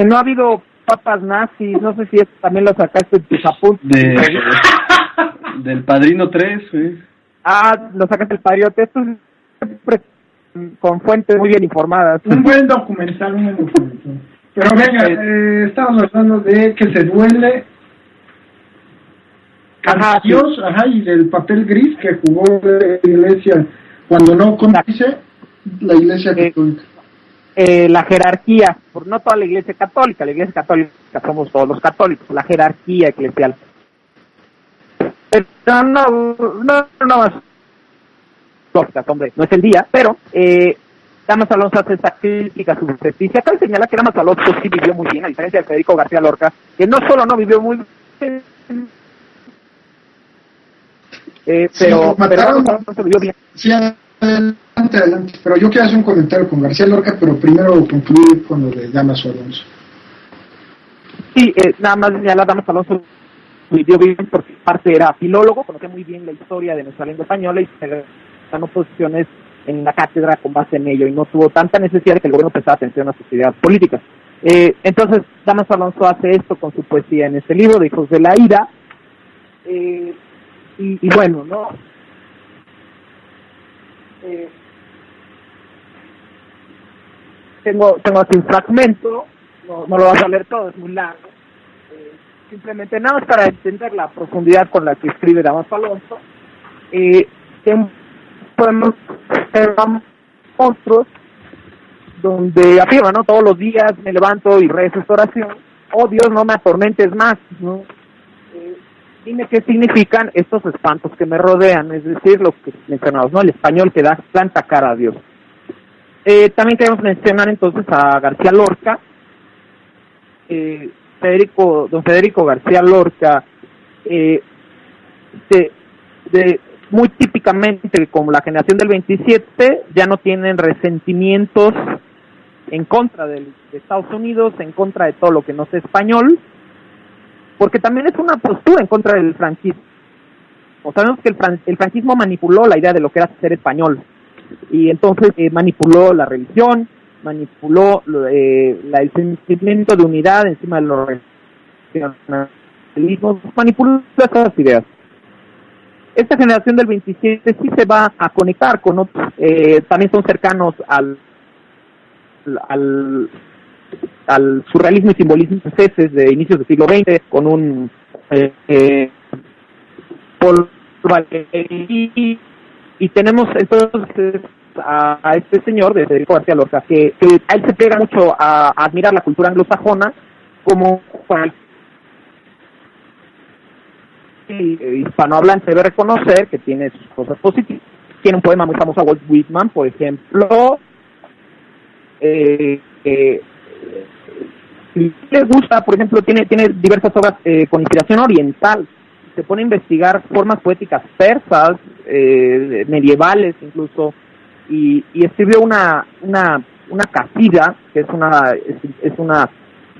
No ha habido papas nazis, no sé si eso también lo sacaste en tus apuntes. Del Padrino 3, lo sacaste del Padrino 3, siempre con fuentes muy bien informadas. Un buen documental. Pero venga, estamos hablando de que se duele a Dios, y del papel gris que jugó la Iglesia cuando no condice la Iglesia Católica. La jerarquía, por no toda la Iglesia Católica somos todos los católicos, la jerarquía eclesial. Pero no más hombre, no es el día, pero Damas Alonso hace esa crítica a su justicia. Acá señala que Damas Alonso sí vivió muy bien, a diferencia de Federico García Lorca, que no solo no vivió muy bien, pero Damas Alonso vivió bien. Sí, adelante. Pero yo quiero hacer un comentario con García Lorca, pero primero concluir con lo de Damas Alonso. Sí, nada más señala Damas Alonso vivió bien porque parte era filólogo, conocía muy bien la historia de nuestra lengua española y se ganó posiciones en la cátedra con base en ello, y no tuvo tanta necesidad de que el gobierno prestara atención a sus ideas políticas. Entonces, Damas Alonso hace esto con su poesía en este libro de Hijos de la Ira, y bueno, ¿no? Tengo aquí un fragmento, no lo vas a leer todo, es muy largo. Simplemente nada más para entender la profundidad con la que escribe Damas Alonso. Podemos hacer otros donde afirma, ¿no? Todos los días me levanto y rezo esta oración: oh Dios, no me atormentes más, ¿no? Dime qué significan estos espantos que me rodean, es decir, lo que mencionamos, ¿no? El español que da planta cara a Dios. También queremos mencionar entonces a García Lorca. Don Federico García Lorca, muy típicamente, como la generación del 27, ya no tienen resentimientos en contra de Estados Unidos, en contra de todo lo que no sea español, porque también es una postura en contra del franquismo. Sabemos que el franquismo manipuló la idea de lo que era ser español, y entonces manipuló la religión, manipuló el sentimiento de unidad encima de los regionalismos, manipuló esas ideas. Esta generación del 27 sí se va a conectar con otros, también son cercanos al surrealismo y simbolismo franceses de inicios del siglo XX, con un Paul Valéry, y tenemos entonces a este señor de Federico García Lorca, que a él se pega mucho a admirar la cultura anglosajona, como hispanohablante debe reconocer que tiene sus cosas positivas. Tiene un poema muy famoso a Walt Whitman, por ejemplo, si le gusta, por ejemplo, tiene diversas obras con inspiración oriental. Se pone a investigar formas poéticas persas, medievales incluso, y escribió una casida, que es una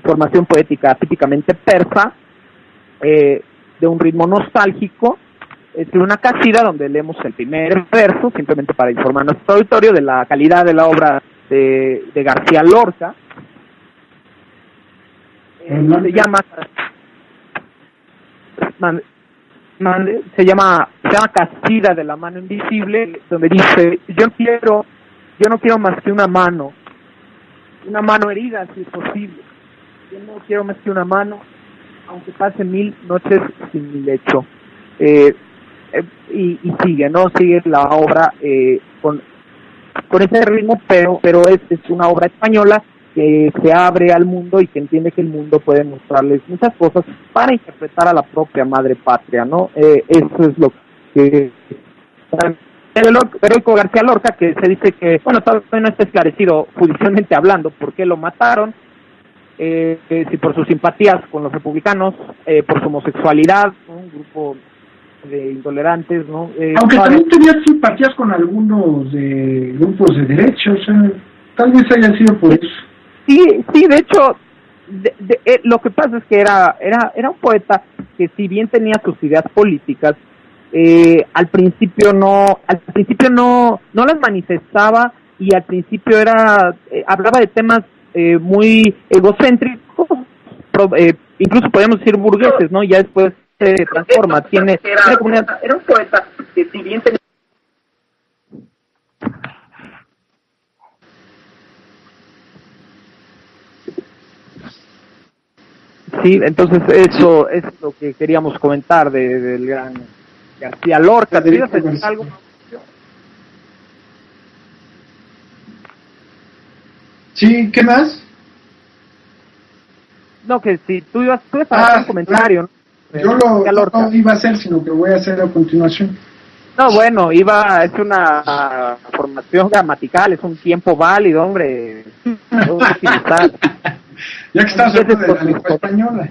formación poética típicamente persa, de un ritmo nostálgico. Escribió una casida donde leemos el primer verso, simplemente para informar a nuestro auditorio de la calidad de la obra de García Lorca. Se llama se llama Castilla de la mano invisible, donde dice, yo no quiero más que una mano herida si es posible, yo no quiero más que una mano, aunque pase 1000 noches sin mi lecho. Y sigue la obra con ese ritmo, pero es una obra española que se abre al mundo y que entiende que el mundo puede mostrarles muchas cosas para interpretar a la propia madre patria, ¿no? Eso es lo que el heroico García Lorca, que se dice que, bueno, todavía no está esclarecido judicialmente hablando por qué lo mataron, si por sus simpatías con los republicanos, por su homosexualidad, ¿no? Un grupo de intolerantes, ¿no? Aunque también tenía simpatías con algunos de grupos de derecha, o sea, tal vez haya sido por eso. Sí, de hecho, lo que pasa es que era un poeta que, si bien tenía sus ideas políticas, al principio no las manifestaba, y al principio hablaba de temas muy egocéntricos, incluso podríamos decir burgueses, ¿no? Ya después se transforma, era un poeta que, si bien tenía... Sí, entonces eso es lo que queríamos comentar del gran García Lorca. ¿Te ibas a decir algo? Sí, ¿qué más? No, que si tú ibas a hacer un comentario, ¿no? Yo no iba a hacer, sino que voy a hacer a continuación. No, bueno, es una formación gramatical, es un tiempo válido, hombre. Ya que estás hablando de la lengua española.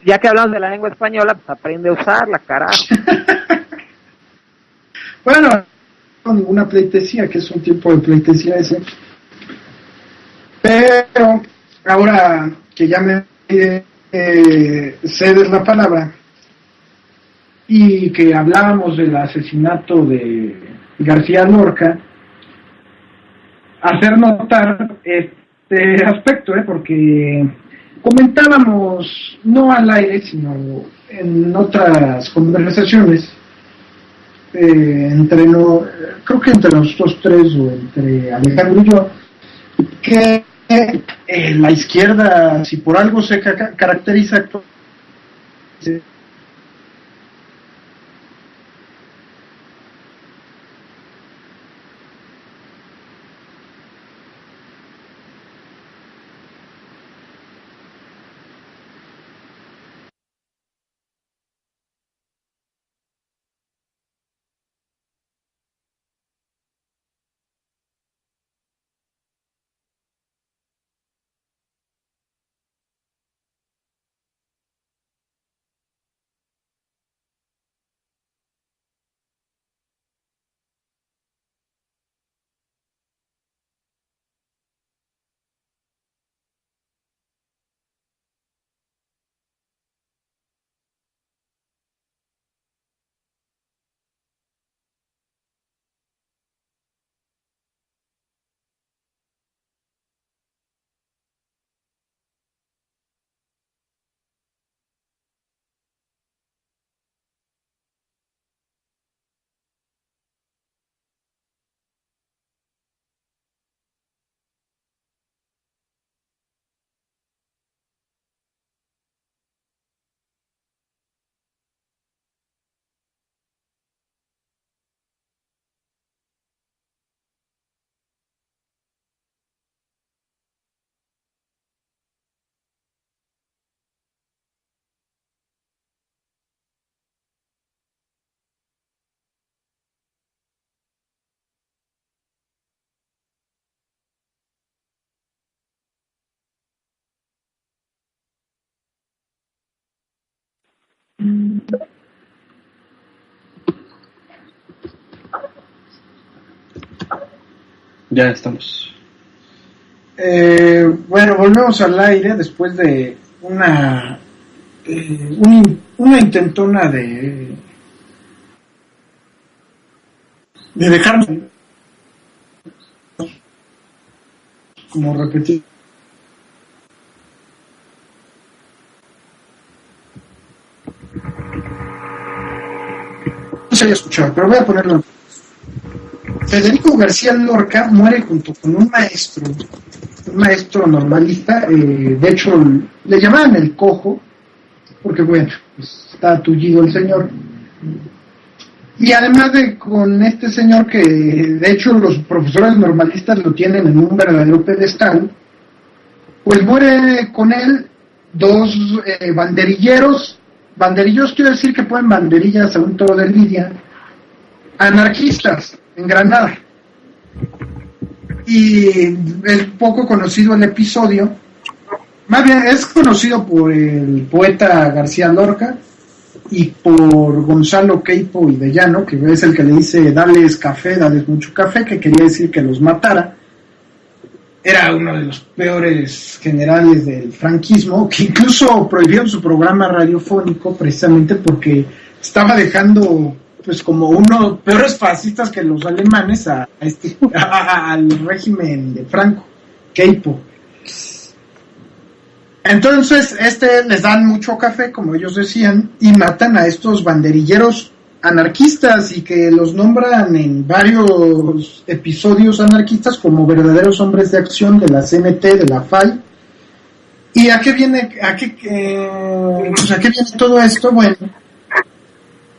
Ya que hablamos de la lengua española, pues aprende a usarla, carajo. Bueno, no ninguna pleitesía, que es un tiempo de pleitesía ese. Pero ahora que ya me cedes la palabra y que hablábamos del asesinato de García Lorca, hacer notar este aspecto, porque comentábamos, no al aire, sino en otras conversaciones, creo que entre nosotros tres, o entre Alejandro y yo, que la izquierda, si por algo se caracteriza, Ya estamos. Bueno, volvemos al aire después de una intentona de dejarme, como repetir. se había escuchado, pero voy a ponerlo. Federico García Lorca muere junto con un maestro normalista, de hecho le llamaban el cojo, porque bueno, pues, está tullido el señor. Y además de con este señor que de hecho los profesores normalistas lo tienen en un verdadero pedestal, pues muere con él dos banderillos quiero decir que ponen banderillas a un toro de lidia, anarquistas en Granada. Y es poco conocido el episodio, más bien es conocido por el poeta García Lorca y por Gonzalo Queipo y de Llano, que es el que le dice dales café, dales mucho café, que quería decir que los matara. Era uno de los peores generales del franquismo, que incluso prohibió su programa radiofónico precisamente porque estaba dejando pues como uno peores fascistas que los alemanes al régimen de Franco, Queipo. Entonces, les dan mucho café, como ellos decían, y matan a estos banderilleros anarquistas y que los nombran en varios episodios anarquistas como verdaderos hombres de acción de la CNT, de la FAI. ¿Y a qué viene todo esto? Bueno,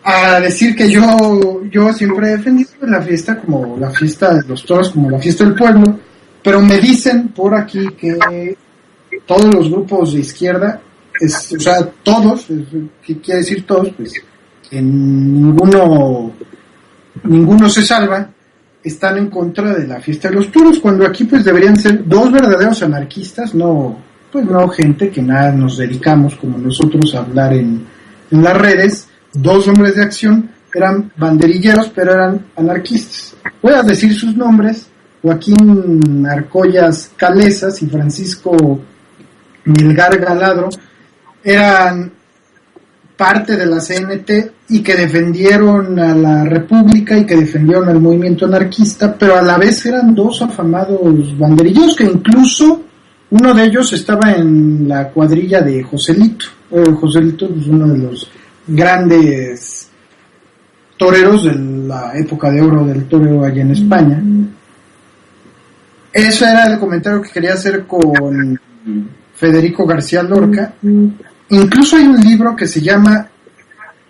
a decir que yo siempre he defendido la fiesta como la fiesta de los toros, como la fiesta del pueblo, pero me dicen por aquí que todos los grupos de izquierda, o sea, todos, ¿qué quiere decir todos? Pues que ninguno se salva, están en contra de la fiesta de los toros, cuando aquí pues deberían ser dos verdaderos anarquistas, no gente que nada nos dedicamos como nosotros a hablar en las redes, dos hombres de acción, eran banderilleros pero eran anarquistas. Voy a decir sus nombres: Joaquín Arcollas Calesas y Francisco Melgar Galadro. Eran parte de la CNT y que defendieron a la República y que defendieron al movimiento anarquista, pero a la vez eran dos afamados banderilleros, que incluso uno de ellos estaba en la cuadrilla de Joselito. Joselito es uno de los grandes toreros de la época de oro del toreo allá en España. Eso era el comentario que quería hacer con Federico García Lorca. Incluso hay un libro que se llama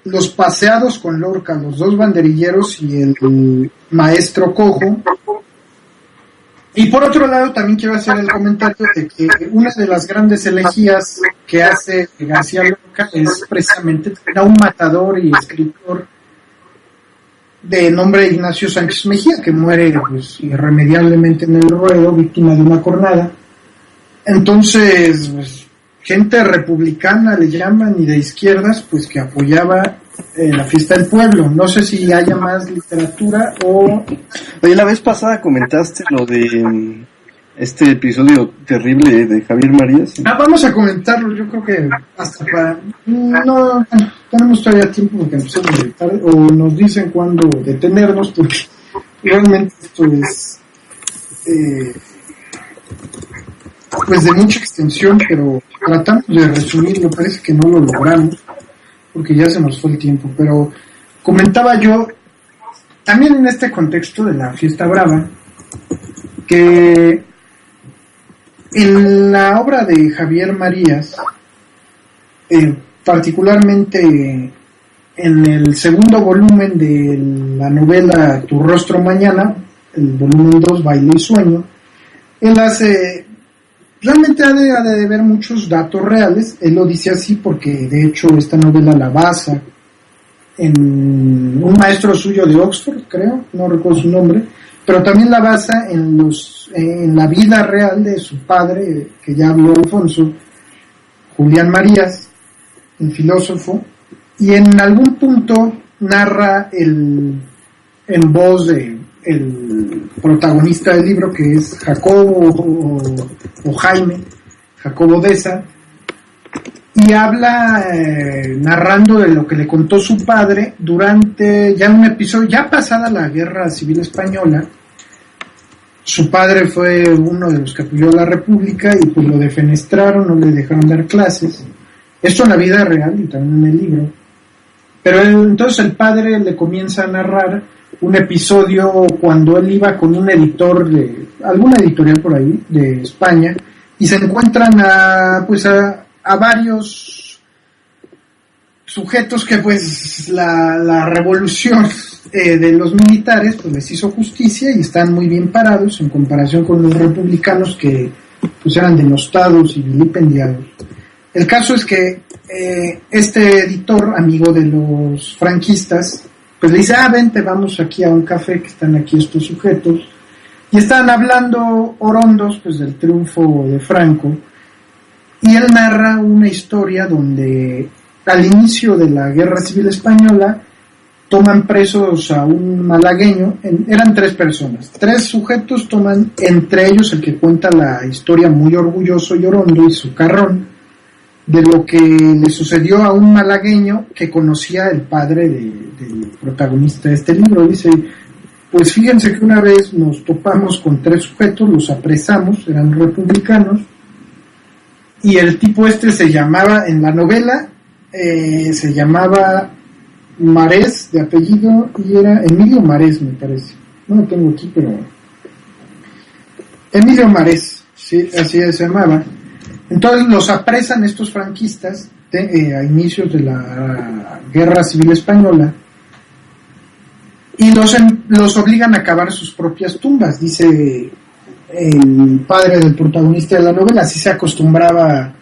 Los paseados con Lorca, los dos banderilleros y el maestro cojo. Y por otro lado también quiero hacer el comentario de que una de las grandes elegías que hace García Lorca es precisamente a un matador y escritor de nombre Ignacio Sánchez Mejía, que muere pues irremediablemente en el ruedo, víctima de una cornada. Entonces, pues, gente republicana le llaman, y de izquierdas, pues que apoyaba la fiesta del pueblo. No sé si haya más literatura o... Oye, la vez pasada comentaste lo de este episodio terrible de Javier Marías. Vamos a comentarlo, yo creo que hasta para... No, tenemos todavía tiempo porque empezamos muy tarde, o nos dicen cuándo detenernos, porque realmente esto es... pues de mucha extensión, pero tratamos de resumirlo, parece que no lo logramos porque ya se nos fue el tiempo. Pero comentaba yo también en este contexto de la fiesta brava que en la obra de Javier Marías, particularmente en el segundo volumen de la novela Tu rostro mañana, el volumen 2, Baile y sueño, él hace... Realmente ha de ver muchos datos reales. Él lo dice así porque de hecho esta novela la basa en un maestro suyo de Oxford, creo, no recuerdo su nombre, pero también la basa en la vida real de su padre, que ya habló Alfonso, Julián Marías, un filósofo, y en algún punto narra en voz de el protagonista del libro, que es Jacobo o Jaime, Jacobo Deza, y habla narrando de lo que le contó su padre durante ya un episodio, ya pasada la Guerra Civil Española. Su padre fue uno de los que apoyó a la República y pues lo defenestraron, no le dejaron dar clases. Esto en la vida real y también en el libro. Pero entonces el padre le comienza a narrar un episodio cuando él iba con un editor de alguna editorial por ahí de España y se encuentran a varios sujetos que pues la revolución de los militares pues les hizo justicia y están muy bien parados en comparación con los republicanos que pues eran denostados y vilipendiados. El caso es que este editor, amigo de los franquistas, pues le dice, vente, vamos aquí a un café que están aquí estos sujetos, y estaban hablando orondos pues del triunfo de Franco, y él narra una historia donde al inicio de la Guerra Civil Española toman presos a un malagueño, eran 3 personas, 3 sujetos toman, entre ellos el que cuenta la historia muy orgulloso y orondo y socarrón, de lo que le sucedió a un malagueño que conocía el padre del protagonista de este libro. Dice, pues fíjense que una vez nos topamos con 3 sujetos, los apresamos, eran republicanos, y el tipo se llamaba, en la novela, se llamaba Marés de apellido, y era Emilio Marés, me parece. No lo tengo aquí, pero Emilio Marés, sí, así se llamaba. Entonces los apresan estos franquistas a inicios de la Guerra Civil Española y los obligan a cavar sus propias tumbas, dice el padre del protagonista de la novela. Así se acostumbraba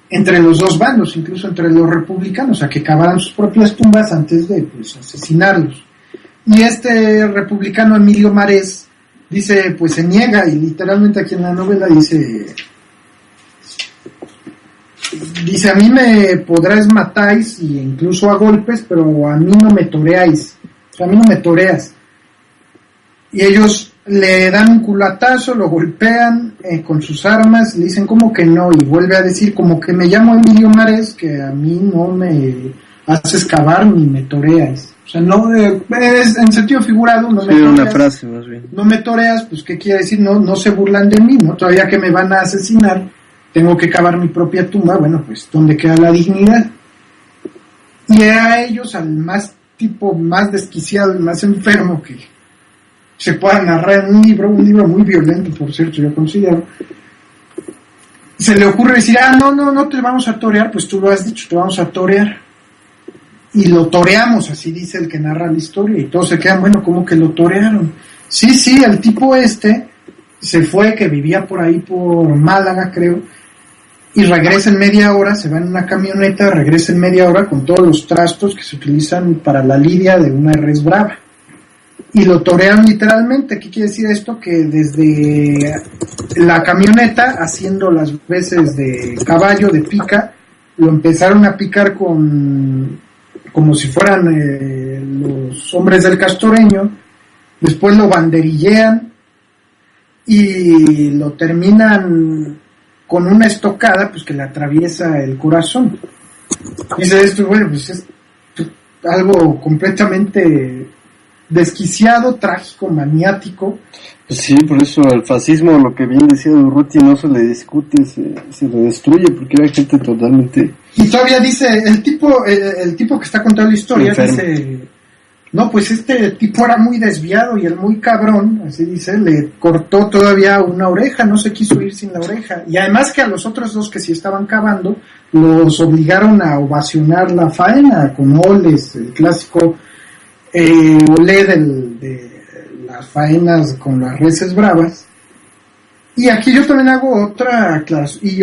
entre los dos bandos, incluso entre los republicanos, a que cavaran sus propias tumbas antes de asesinarlos. Y este republicano Emilio Marés dice, pues se niega, y literalmente aquí en la novela dice, a mí me podrás matáis y incluso a golpes, pero a mí no me toreáis, o sea, a mí no me toreas. Y ellos le dan un culatazo, lo golpean con sus armas, le dicen como que no, y vuelve a decir como que me llamo Emilio Marés, que a mí no me haces cavar ni me toreas. O sea, no, es en sentido figurado, no me toreas. Una frase más bien. No me toreas, pues ¿qué quiere decir? No se burlan de mí, ¿no? Todavía que me van a asesinar, tengo que cavar mi propia tumba. Bueno, pues ¿dónde queda la dignidad? Y a ellos, al más desquiciado, el más enfermo que se pueda narrar en un libro muy violento, por cierto, yo considero, se le ocurre decir, no te vamos a torear, pues tú lo has dicho, te vamos a torear. Y lo toreamos, así dice el que narra la historia, y todos se quedan, bueno, ¿cómo que lo torearon? Sí, el tipo se fue, que vivía por ahí por Málaga, creo, y regresa en media hora, se va en una camioneta, regresa en media hora con todos los trastos que se utilizan para la lidia de una res brava. Y lo torean literalmente. ¿Qué quiere decir esto? Que desde la camioneta, haciendo las veces de caballo, de pica, lo empezaron a picar como si fueran los hombres del Castoreño, después lo banderillean y lo terminan con una estocada pues que le atraviesa el corazón. Dice esto, bueno, pues es algo completamente desquiciado, trágico, maniático. Pues sí, por eso el fascismo, lo que bien decía Durruti, no se le discute, se le destruye, porque era gente totalmente... Y todavía dice, el tipo que está contando la historia, enfermo. Dice, no, pues este tipo era muy desviado y el muy cabrón, así dice, le cortó todavía una oreja, no se quiso ir sin la oreja. Y además que a los otros 2 que sí estaban cavando, los obligaron a ovacionar la faena con oles, el clásico olé de las faenas con las reses bravas. Y aquí yo también hago otra clase y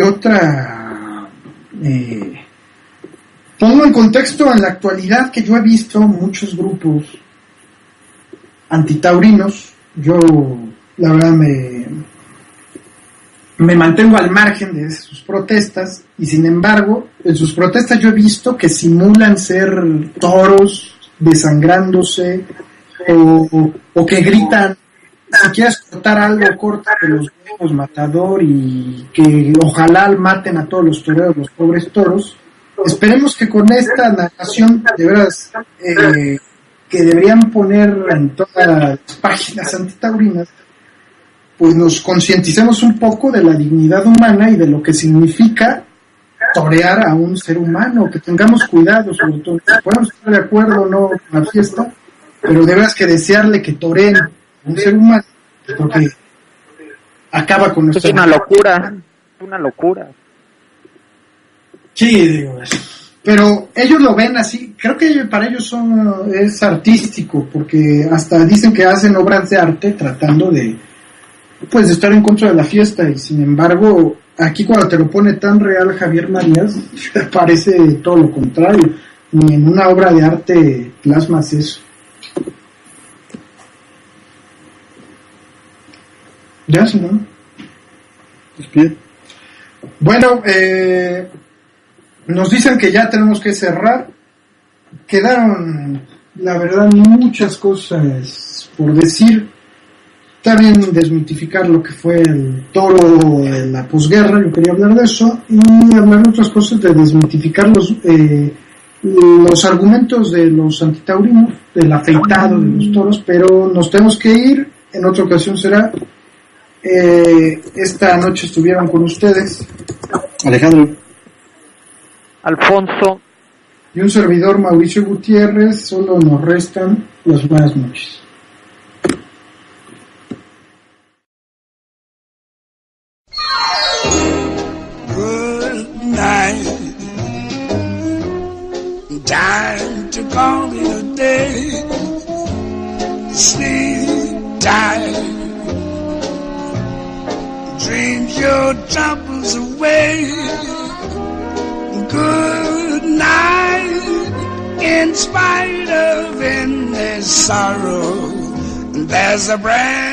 pongo en contexto en la actualidad que yo he visto muchos grupos antitaurinos. Yo la verdad me mantengo al margen de sus protestas, y sin embargo en sus protestas yo he visto que simulan ser toros desangrándose o que gritan, si quieres cortar algo, córtate los huevos, matador, y que ojalá maten a todos los toreros, los pobres toros. Esperemos que con esta narración, de veras, que deberían poner en todas las páginas antitaurinas, pues nos concienticemos un poco de la dignidad humana y de lo que significa torear a un ser humano, que tengamos cuidado, sobre todo, podemos estar de acuerdo o no con la fiesta, pero de veras que desearle que toreen a un ser humano, porque acaba con nuestra... Es una locura. Sí, digo eso. Pero ellos lo ven así, creo que para ellos es artístico, porque hasta dicen que hacen obras de arte tratando de estar en contra de la fiesta, y sin embargo, aquí cuando te lo pone tan real Javier Marías, parece todo lo contrario, ni en una obra de arte plasmas eso. Ya, si no. Pues bien. Bueno, nos dicen que ya tenemos que cerrar. Quedaron, la verdad, muchas cosas por decir. También desmitificar lo que fue el toro de la posguerra, yo quería hablar de eso, y hablar de otras cosas, de desmitificar los argumentos de los antitaurinos, del afeitado de los toros, pero nos tenemos que ir, en otra ocasión será. Esta noche estuvieron con ustedes Alejandro, Alfonso y un servidor, Mauricio Gutiérrez. Solo nos restan las buenas noches. Good night. Time to call it a day. Sleep tight. Dream your troubles away. Good night. In spite of any sorrow, there's a brand